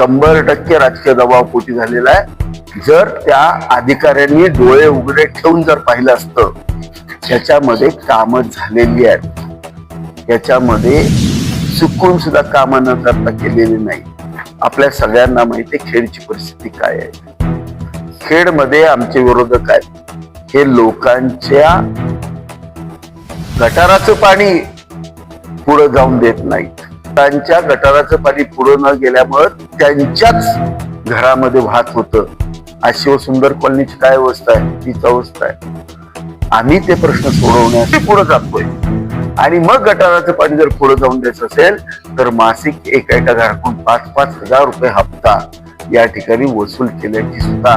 100% राजकीय दबावपोटी झालेला आहे. जर त्या अधिकाऱ्यांनी डोळे उघडे ठेवून जर पाहिलं असतं, त्याच्यामध्ये कामं झालेली आहेत, याच्यामध्ये चुकून सुद्धा कामं न करता केलेली नाही. आपल्या सगळ्यांना माहिती आहे खेडची परिस्थिती काय आहे. खेडमध्ये आमचे विरोधक आहेत, हे लोकांच्या गटाराचं पाणी पुढे जाऊन देत नाहीत. त्यांच्या गटाराचं पाणी पुढे न गेल्यामुळे त्यांच्याच घरामध्ये वाहत होतं. आज शिवसुंदर कॉलनीची काय अवस्था आहे, तीच अवस्था आहे. आम्ही ते प्रश्न सोडवण्यासाठी पुढे जातोय. आणि मग गटाराचं पाणी जर पुढे जाऊन द्यायचं असेल तर मासिक एका घराकडून 5-5 हजार रुपये हप्ता या ठिकाणी वसूल केल्याची सुद्धा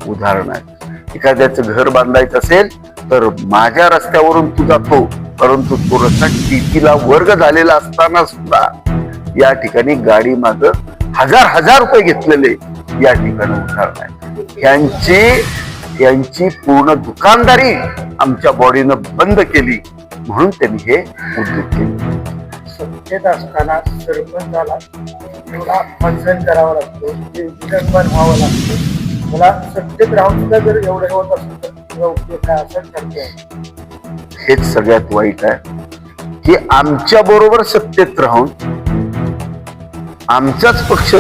उदाहरण आहे. एखाद्याचं घर बांधायचं असेल तर माझ्या रस्त्यावरून तू जातो, परंतु तो रस्ता टीपीला वर्ग झालेला असताना सुद्धा या ठिकाणी गाडी माग हजार रुपये घेतलेले या ठिकाणी उदाहरण आहे. यांची पूर्ण दुकानदारी आमच्या बॉडीनं बंद केली, म्हणून त्यांनी हे उद्योग केले. सत्तेत असताना सरपंचाला एवढा मतदान करावं लागतो, विधानसभा व्हावं लागतं. मला सत्तेत राहून सुद्धा जर एवढं होत असेल तर तुझा उपयोग काय असं ठरतोय. हेच सगळ्यात वाईट आहे की आमच्या बरोबर सत्तेत राहून आमचाच पक्ष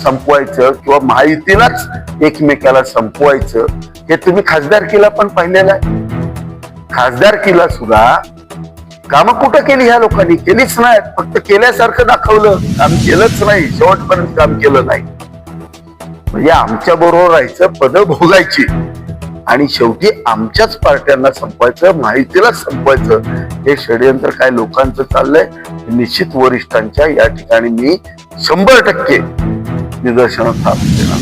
संपवायचं किंवा महायुतीलाच एकमेकाला संपवायचं, हे तुम्ही खासदारकीला पण पाहिलेलं आहे. खासदारकीला सुद्धा कामं कुठं केली ह्या लोकांनी? केलीच नाहीत. फक्त केल्यासारखं दाखवलं, काम केलंच नाही, शेवटपर्यंत काम केलं नाही. म्हणजे आमच्या बरोबर राहायचं, पद भोगायची आणि शेवटी आमच्याच पार्ट्यांना संपवायचं, माहितीला संपवायचं, हे षडयंत्र काय लोकांचं चाललंय. निश्चित वरिष्ठांच्या या ठिकाणी मी 100% निदर्शनात देणार.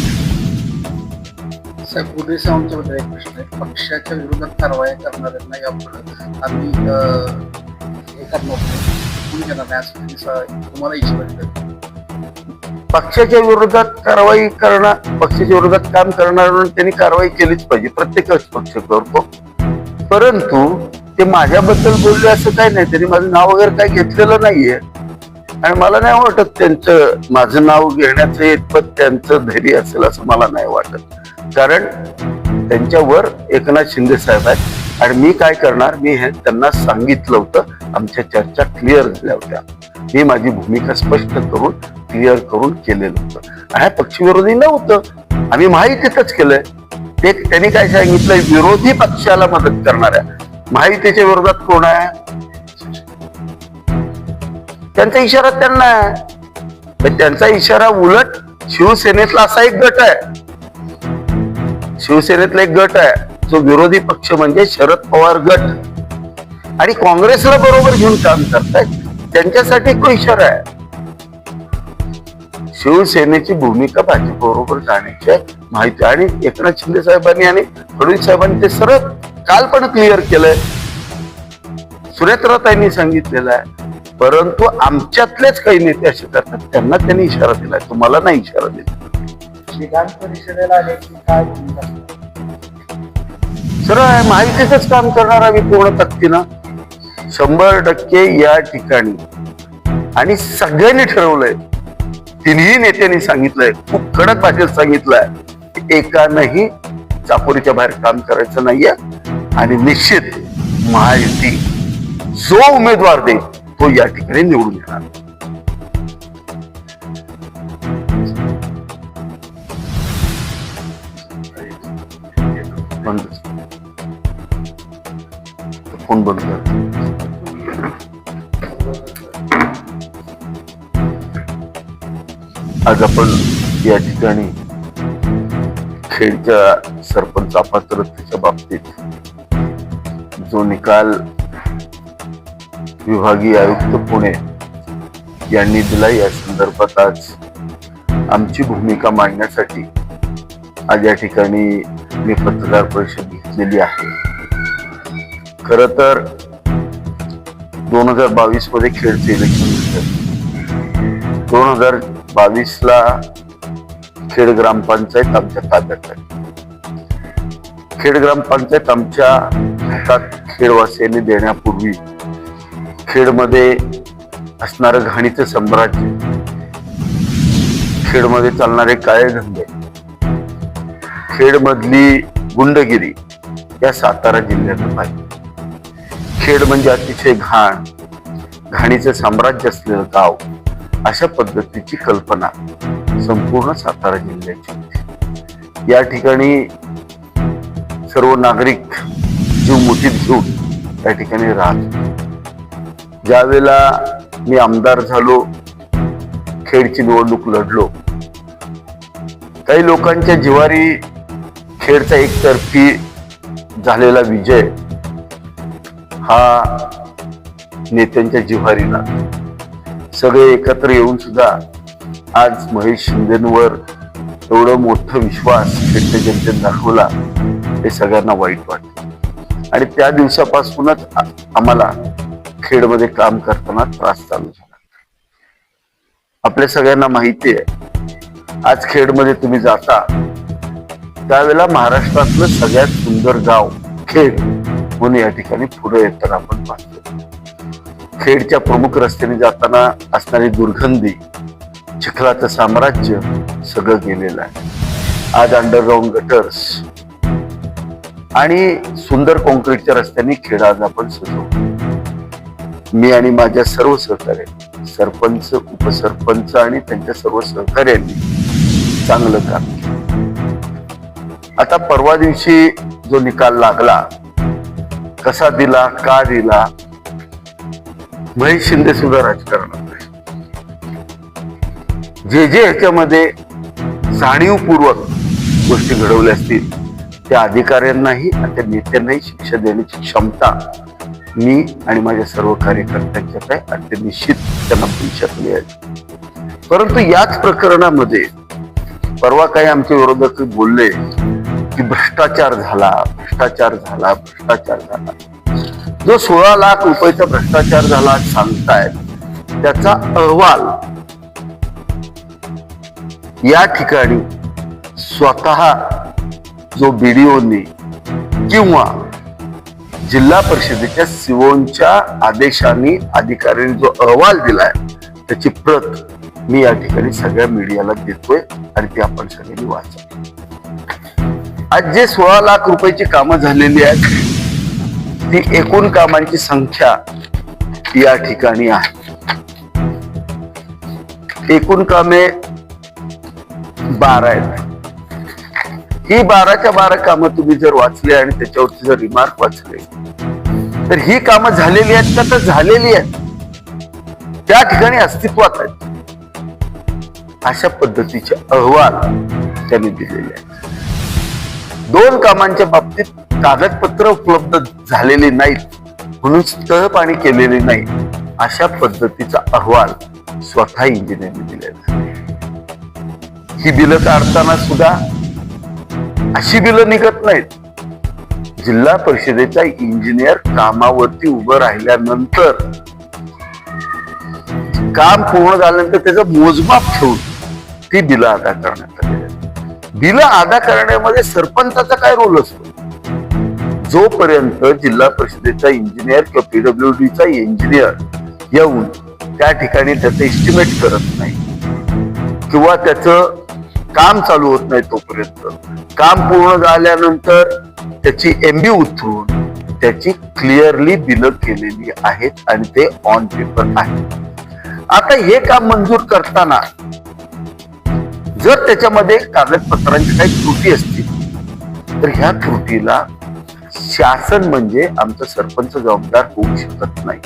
साहेब, उदय सामंतबद्दल एक प्रश्न आहे. पक्षाच्या विरोधात कारवाई करणाऱ्यांना यापुढे आम्ही हे करणार तुम्हाला इच्छा. पक्षाच्या विरोधात कारवाई करणं, पक्षाच्या विरोधात काम करणार त्यांनी कारवाई केलीच पाहिजे. प्रत्येकच पक्ष करतो, परंतु ते माझ्याबद्दल बोलले असं काही नाही. त्यांनी माझं नाव वगैरे काही घेतलेलं नाहीये आणि मला नाही वाटत त्यांचं माझं नाव घेण्याचं इतपत त्यांचं धैर्य असेल असं मला नाही वाटत. कारण त्यांच्यावर एकनाथ शिंदे साहेब आहेत आणि मी काय करणार, मी हे त्यांना सांगितलं होतं. आमच्या चर्चा क्लिअर झाल्या होत्या. मी माझी भूमिका स्पष्ट करून क्लिअर करून केलेलं होतं. आणि पक्षविरोधी नव्हतं, आम्ही महायुतीतच केलंय. ते त्यांनी काय सांगितलंय, विरोधी पक्षाला मदत करणाऱ्या महायुतीच्या विरोधात कोण आहे? त्यांचा इशारा त्यांना आहे. त्यांचा इशारा उलट शिवसेनेतला असा एक गट आहे, शिवसेनेतला एक गट आहे जो विरोधी पक्ष म्हणजे शरद पवार गट आणि काँग्रेसला बरोबर घेऊन काम करतायत. त्यांच्यासाठी तो इशारा आहे. शिवसेनेची भूमिका भाजप बरोबर जाण्याची आहे माहिती. आणि एकनाथ शिंदे साहेबांनी आणि फडणवीस साहेबांनी ते सरळ काल पण क्लिअर केलंय, सुनेत्राताईंनी सांगितलेलं आहे. परंतु आमच्यातलेच काही नेते असे करतात, त्यांना त्यांनी इशारा दिलाय, तुम्हाला नाही इशारा दिला. विधान परिषदेला आल्याची काय भूमिका? सरळ माहितीच काम करणार आम्ही पूर्ण ताकदीनं 100% या ठिकाणी. आणि सगळ्यांनी ठरवलंय, तिन्ही नेत्यांनी सांगितलंय, खूप कडक भाषेत सांगितलंय, एकानंही चाकोरीच्या बाहेर काम करायचं नाहीये. आणि निश्चित महायुती जो उमेदवार दे तो या ठिकाणी निवडून येणार. फोन बंद कर. आज आपण या ठिकाणी खेडच्या सरपंच अपात्रतेच्या बाबतीत जो निकाल विभागीय आयुक्त पुणे यांनी दिला, या संदर्भात आज आमची भूमिका मांडण्यासाठी आज या ठिकाणी मी पत्रकार परिषद घेतलेली आहे. खर तर 2022 मध्ये खेडचे इलेक्शन झाले. 2022ला खेड ग्रामपंचायत आमच्या ताब्यात आहे. खेड ग्रामपंचायत आमच्या हातात खेडवासियांनी देण्यापूर्वी खेडमध्ये असणारं घाणीचं साम्राज्य, खेडमध्ये चालणारे काळे धंदे, खेडमधली गुंडगिरी या सातारा जिल्ह्यानं पाहिजे. खेड म्हणजे अतिशय घाणीचं साम्राज्य असलेलं गाव, अशा पद्धतीची कल्पना संपूर्ण सातारा जिल्ह्याची होती. या ठिकाणी सर्व नागरिक जीव मुठीत घेऊन त्या ठिकाणी राहत. ज्यावेळेला मी आमदार झालो, खेडची निवडणूक लढलो, काही लोकांच्या जिवारी खेडचा एकतर्फी झालेला विजय हा नेत्यांच्या जिव्हारी लागला. सगळे एकत्र येऊन सुद्धा आज महेश शिंदेवर एवढं मोठं विश्वास खेडच्या जनतेने दाखवला, हे सगळ्यांना वाईट वाटतं. आणि त्या दिवसापासूनच आम्हाला खेडमध्ये काम करताना त्रास चालू झाला. आपल्या सगळ्यांना माहिती आहे, आज खेडमध्ये तुम्ही जाता त्यावेळेला महाराष्ट्रातलं सगळ्यात सुंदर गाव खेड म्हणून या ठिकाणी पुढे येताना आपण पाहतो. खेडच्या प्रमुख रस्त्याने जाताना असणारी दुर्गंधी, चिखलाचं साम्राज्य सगळं गेलेलं आहे. आज अंडरग्राऊंड गटर्स आणि सुंदर कॉन्क्रीटच्या रस्त्यांनी खेड आज आपण सजवतो. मी आणि माझ्या सर्व सहकार्यांनी, सरपंच, उपसरपंच आणि त्यांच्या सर्व सहकार्यांनी चांगलं काम केलं. आता परवा दिवशी जो निकाल लागला, कसा दिला, का दिला, महेश शिंदे सुद्धा राजकारणात आहे. जे ह्याच्यामध्ये जाणीवपूर्वक गोष्टी घडवल्या असतील त्या अधिकाऱ्यांनाही आणि त्या नेत्यांनाही शिक्षा देण्याची क्षमता मी आणि माझ्या सर्व कार्यकर्त्यांच्यात आहे आणि ते निश्चित त्यांना भविष्यात मिळेल. परंतु याच प्रकरणामध्ये परवा काही आमचे विरोधक बोलले की भ्रष्टाचार झाला. जो 16 लाख रुपयाचा भ्रष्टाचार झाला सांगतायत, त्याचा अहवाल या ठिकाणी स्वतः जो बीडीओनी किंवा जिल्हा परिषदेच्या सिओनच्या आदेशाने अधिकाऱ्यांनी जो अहवाल दिलाय त्याची प्रत मी या ठिकाणी सगळ्या मीडियाला देतोय आणि ती आपण सगळ्यांनी वाचा. आज जे 16 लाख रुपयाची कामं झालेली आहेत ती एकूण कामांची संख्या या ठिकाणी आहे. एकूण कामे 12 आहेत. ही 12च्या 12 कामं तुम्ही जर वाचले आणि त्याच्यावरती जर रिमार्क वाचले तर ही कामं झालेली आहेत का? तर झालेली आहेत, त्या ठिकाणी अस्तित्वात आहेत, अशा पद्धतीचे अहवाल त्यांनी दिलेले आहेत. 2 कामांच्या बाबतीत कागदपत्र उपलब्ध झालेली नाहीत म्हणून तहपाणी केलेली नाही, अशा पद्धतीचा अहवाल स्वतः इंजिनियरने दिलेला आहे. ही बिलं काढताना सुद्धा अशी बिलं निघत नाहीत. जिल्हा परिषदेचा इंजिनियर कामावरती उभं राहिल्यानंतर काम पूर्ण झाल्यानंतर त्याचं मोजमाप ठेवून ती बिलं अदा करण्यात आली. बिलं अदा करण्यामध्ये सरपंचाचा काय रोल असतो? जोपर्यंत जिल्हा परिषदेचा इंजिनियर किंवा पीडब्ल्यूडीचा इंजिनियर येऊन त्या ठिकाणी त्याचं एस्टिमेट करत नाही किंवा त्याचं काम चालू होत नाही, तोपर्यंत काम पूर्ण झाल्यानंतर त्याची एमबी उतरून त्याची क्लिअरली बिलं केलेली आहेत आणि ते ऑन पेपर आहे. आता हे काम मंजूर करताना जर त्याच्यामध्ये कागदपत्रांची काही त्रुटी असतील तर ह्या त्रुटीला शासन म्हणजे आमचं सरपंच जबाबदार होऊ शकत नाही.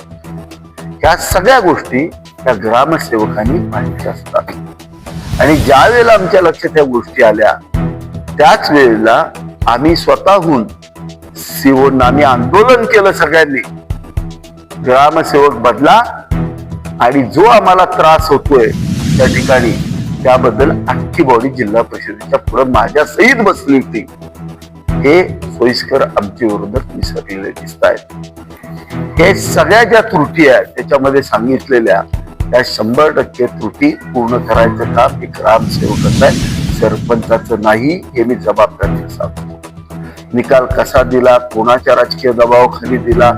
ह्या सगळ्या गोष्टी त्या ग्रामसेवकांनी पाहिजे असतात आणि ज्या वेळेला आमच्या लक्षात या गोष्टी आल्या त्याच वेळेला आम्ही स्वतःहून आम्ही आंदोलन केलं. सगळ्यांनी ग्रामसेवक बदला आणि जो आम्हाला त्रास होतोय त्या ठिकाणी त्याबद्दल अख्खी बॉडी जिल्हा परिषदेच्या पुढे माझ्या सहित बसली होती. हे सोयीस्कर आमचे विरोधक विसरलेले दिसत आहेत. हे सगळ्या ज्या त्रुटी आहेत त्याच्यामध्ये सांगितलेल्या त्या 100% त्रुटी पूर्ण करायचं काम हे ग्रामसेवकाचं आहे, सरपंचाचं नाही. हे मी जबाबदारीने सांगतो. निकाल कसा दिला, कोणाच्या राजकीय दबावाखाली दिला,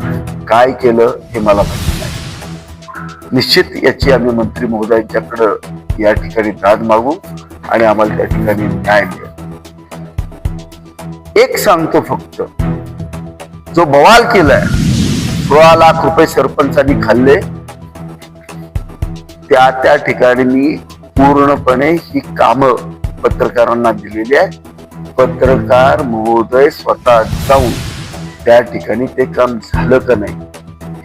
काय केलं हे मला माहिती नाही. निश्चित याची आम्ही मंत्री महोदयांच्याकडे या ठिकाणी दाद मागू आणि आम्हाला त्या ठिकाणी न्याय मिळेल. एक सांगतो फक्त, जो बवाल केलाय, 16 लाख रुपये सरपंचांनी खाल्ले, त्या ठिकाणी मी पूर्णपणे ही कामं पत्रकारांना दिलेली आहे. पत्रकार महोदय स्वतः जाऊन त्या ठिकाणी ते काम झालं का नाही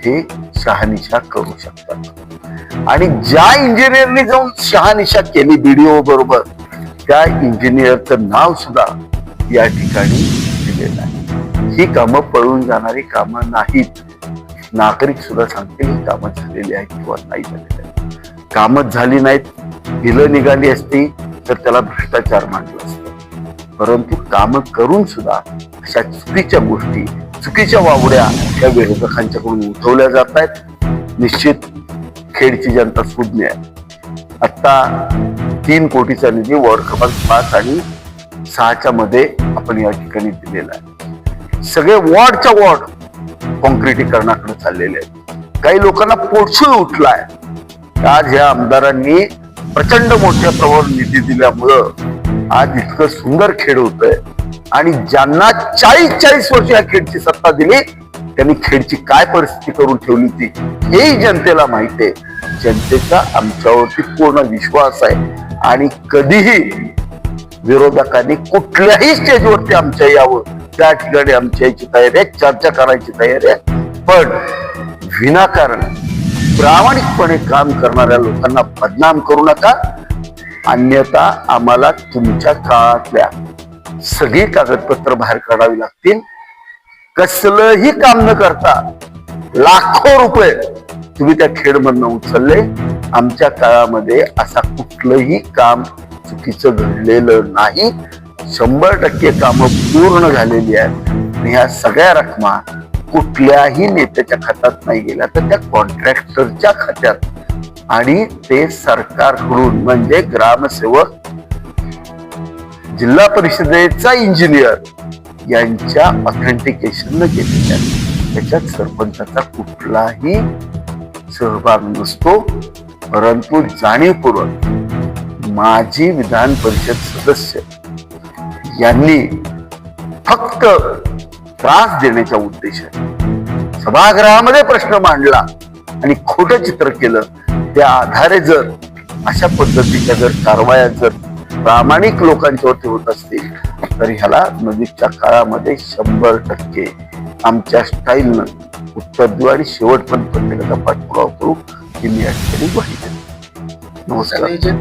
हे शहानिशा करू शकतात. आणि ज्या इंजिनियरनी जाऊन शहानिशा केली बीडीओ बरोबर, त्या इंजिनियरचं नाव सुद्धा या ठिकाणी दिलेलं आहे. ही कामं पळून जाणारी कामं नाहीत. नागरिक सुद्धा सांगतील ही कामं झालेली आहेत किंवा नाही झालेली आहेत. कामच झाली नाहीत, बिलं निघाली असती तर त्याला भ्रष्टाचार मानलं असतं. परंतु कामं करून सुद्धा अशा चुकीच्या गोष्टी, चुकीच्या वावड्या या विरोधकांच्याकडून उठवल्या जात आहेत. निश्चित खेडची जनता सुज्ञ आहे. आता 3 कोटीचा निधी वॉर्ड क्रमांक 5 आणि 6च्या मध्ये आपण या ठिकाणी दिलेला आहे. सगळे वॉर्डच्या वॉर्ड कॉन्क्रिटीकरणाकडे चाललेले आहेत. काही लोकांना पोटसूळ उठलाय. आज या आमदारांनी प्रचंड मोठ्या प्रमाणावर निधी दिल्यामुळं आज इतकं सुंदर खेड होतंय. आणि ज्यांना 40 वर्ष या खेडची सत्ता दिली, त्यांनी खेडची काय परिस्थिती करून ठेवली होती हेही जनतेला माहिती आहे. जनतेचा आमच्यावरती पूर्ण विश्वास आहे आणि कधीही विरोधकांनी कुठल्याही स्टेजवरती आमच्या यावं, त्या ठिकाणी आमच्या याची तयारी आहे, चर्चा करायची तयारी आहे. पण विनाकारण प्रामाणिकपणे काम करणाऱ्या लोकांना बदनाम करू नका. अन्यथा आम्हाला तुमच्या काळातल्या सगळी कागदपत्र बाहेर काढावी लागतील. कसलंही काम न करता लाखो रुपये तुम्ही त्या खेडमधनं उचलले. आमच्या काळामध्ये असा कुठलंही काम चुकीचं घडलेलं नाही. 100% कामं पूर्ण झालेली आहेत. आणि ह्या सगळ्या रकमा कुठल्याही नेत्याच्या खात्यात नाही गेल्या, तर त्या कॉन्ट्रॅक्टरच्या खात्यात आणि ते सरकारकडून, म्हणजे ग्रामसेवक, जिल्हा परिषदेचा इंजिनियर यांच्या ऑथेंटिकेशन केलेल्या. त्याच्यात सरपंचाचा कुठलाही सहभाग नसतो. परंतु जाणीवपूर्वक माजी विधान परिषद सदस्य यांनी फक्त त्रास देण्याच्या उद्देशाने सभागृहामध्ये प्रश्न मांडला आणि खोटं चित्र केलं. त्या आधारे जर अशा पद्धतीच्या जर कारवाया जर प्रामाणिक लोकांच्यावरती होत असतील, तर ह्याला नजीकच्या काळामध्ये 100% आमच्या स्टाईलनं उत्तर देऊ आणि शेवटपर्यंत प्रत्येकाचा पाठपुरावा करू ही मी या ठिकाणी ग्वाही देतो. नमस्कार.